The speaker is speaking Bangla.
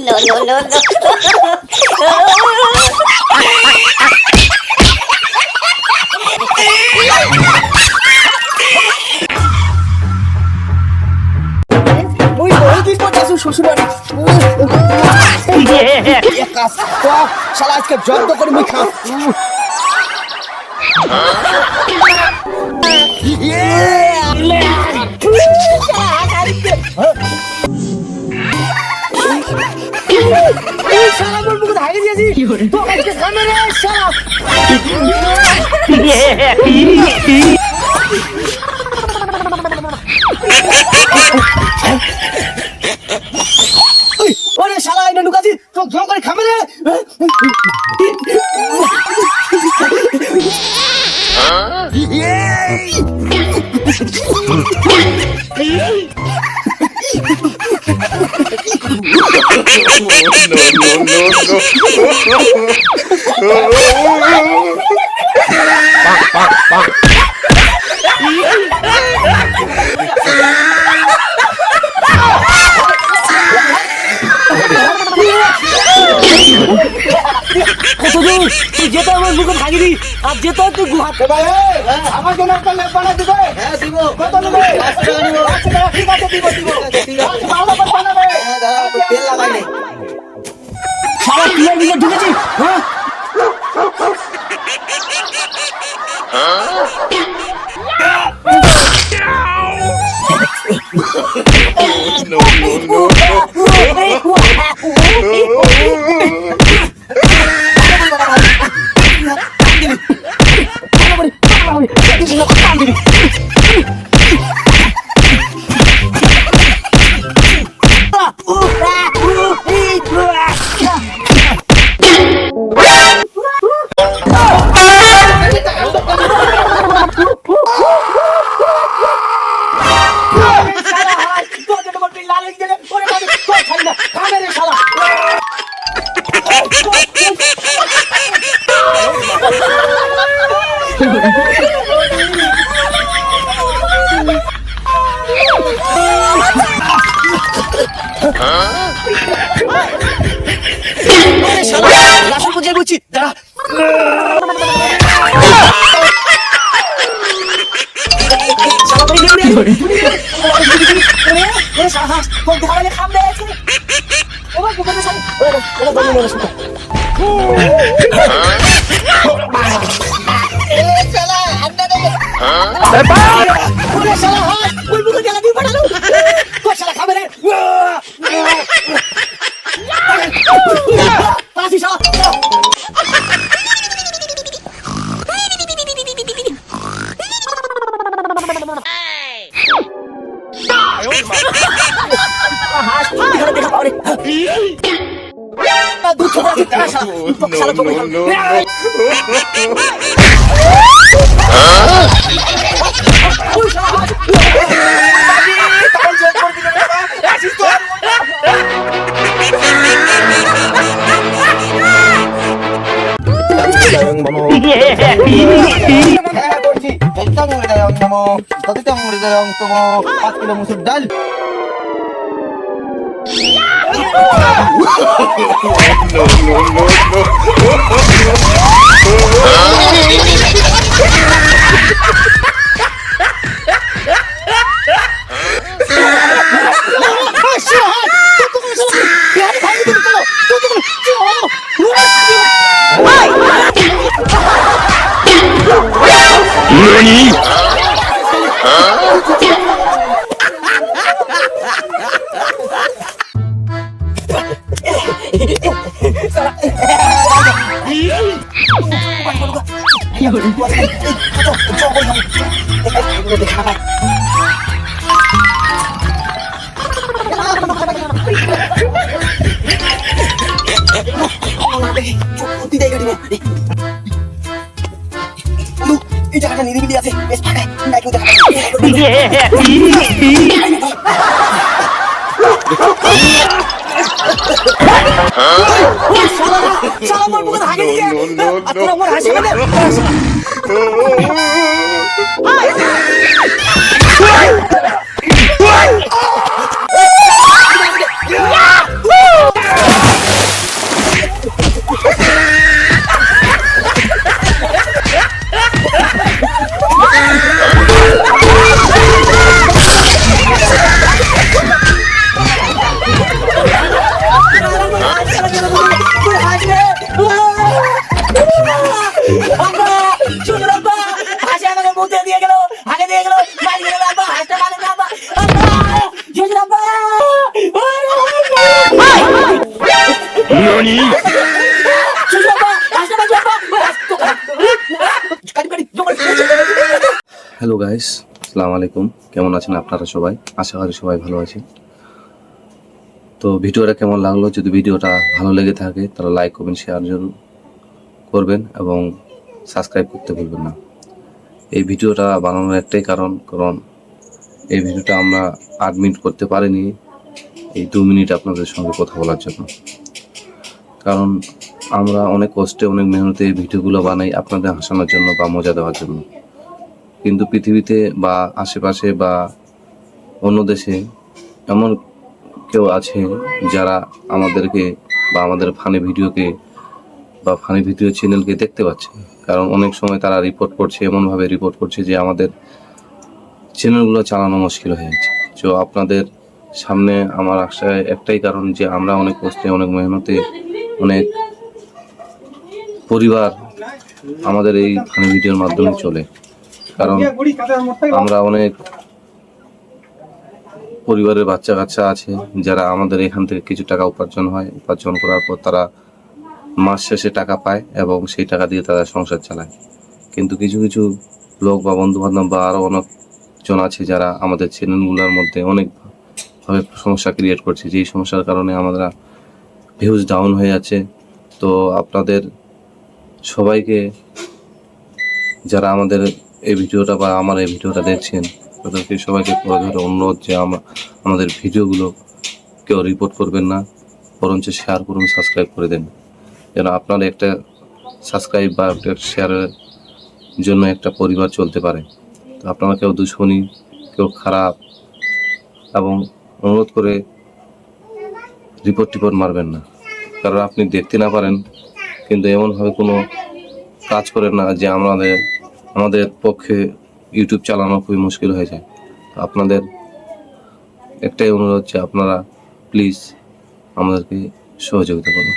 No, no, no, no. ওই তুই কোথায় শ্বশুর বাড়ি এক কাজ কর শালা আজকে জব্দ করে মুই খা শালা মোর মুখ ধাগে দিয়েছি তো আজকে খামে রে শালা ওরে শালা আইনা ঢুকাছি তো জং করে খামে রে তুই যেতে আমার মুখে ভাগিনি আর যেতে তুই গুহা আমার জন্য একটা লেপ বানা দিবে হ্যাঁ দিব কত নেবে 5 টাকা নিব 5 টাকা ঠিক আছে দিব দিব ঠিক আছে ভালো করে বানাবে হ্যাঁ দাদা তেল লাগাইলে সারা ক্লিয়ার নিয়ে ঢুকেছি হ্যাঁ No, no, লাশন পুজো বুঝছি দাঁড়া মুসুর ডাল এই জায়গাটা নিরিবিলি আছে বেশ ফাঁকা নাইটও দেখা শালা মোর মুখে হাগে দিয়ে আর তোরা মোর হাসি মানে NANI?হ্যালো গাইস, আসসালামু আলাইকুম। কেমন আছেন আপনারা সবাই? আশা করি সবাই ভালো আছেন। তো ভিডিওটা কেমন লাগলো? যদি ভিডিওটা ভালো লেগে থাকে তাহলে লাইক কমেন্ট শেয়ার জরুর করবেন এবং সাবস্ক্রাইব করতে ভুলবেন না। এই ভিডিওটা বানানোর একটাই কারণ এই ভিডিওটা আমরা 8 মিনিট করতে পারিনি, এই 2 মিনিট আপনাদের সঙ্গে কথা বলার জন্য। কারণ আমরা অনেক কষ্টে অনেক মেহনতে এই ভিডিওগুলো বানাই আপনাদের হাসানোর জন্য বা মজা দেওয়ার জন্য। কিন্তু পৃথিবীতে বা আশেপাশে বা অন্য দেশে এমন কেউ আছে যারা আমাদেরকে বা আমাদের ফানি ভিডিওকে বা ফানি ভিডিও চ্যানেলকে দেখতে পাচ্ছে। কারণ অনেক সময় তারা রিপোর্ট করছে, এমনভাবে রিপোর্ট করছে যে আমাদের চ্যানেলগুলো চালানো মুশকিল হয়ে যাচ্ছে। তো আপনাদের সামনে আমার আশায় একটাই কারণ যে আমরা অনেক কষ্টে অনেক মেহনতে অনেক পরিবার আমাদের এই ফানি ভিডিওর মাধ্যমে চলে। কারণ আমরা অনেক পরিবারের বাচ্চা কাচ্চা আছে যারা আমাদের এখান থেকে কিছু টাকা উপার্জন হয়, উপার্জন করার পর তারা মাস শেষে টাকা পায় এবং সেই টাকা দিয়ে তারা সংসার চালায়। কিন্তু কিছু কিছু লোক বা বন্ধু বান্ধব বা আরও অনেকজন আছে যারা আমাদের চ্যানেলগুলোর মধ্যে অনেকভাবে সমস্যা ক্রিয়েট করছে, যেই সমস্যার কারণে আমরা ভিউজ ডাউন হয়ে যাচ্ছে। তো আপনাদের সবাইকে, যারা আমাদের এই ভিডিওটা বা আমার এই ভিডিওটা দেখছেন, তাদেরকে সবাইকে ধরে অনুরোধ যে আমাদের ভিডিওগুলো কেউ রিপোর্ট করবেন না, বরঞ্চ শেয়ার করুন, সাবস্ক্রাইব করে দেন, যেন আপনার একটা সাবস্ক্রাইব বা একটা শেয়ারের জন্য একটা পরিবার চলতে পারে। তো আপনারা কেউ দুশমনী, কেউ খারাপ এবং অনুরোধ করে রিপোর্ট মারবেন না। কারণ আপনি দেখতে না পারেন কিন্তু এমনভাবে কোনো কাজ করেন না যে আমাদের পক্ষে ইউটিউব চালানো খুবই মুশকিল হয়ে যায়। আপনাদের একটাই অনুরোধ যে আপনারা প্লিজ আমাদেরকে সহযোগিতা করুন।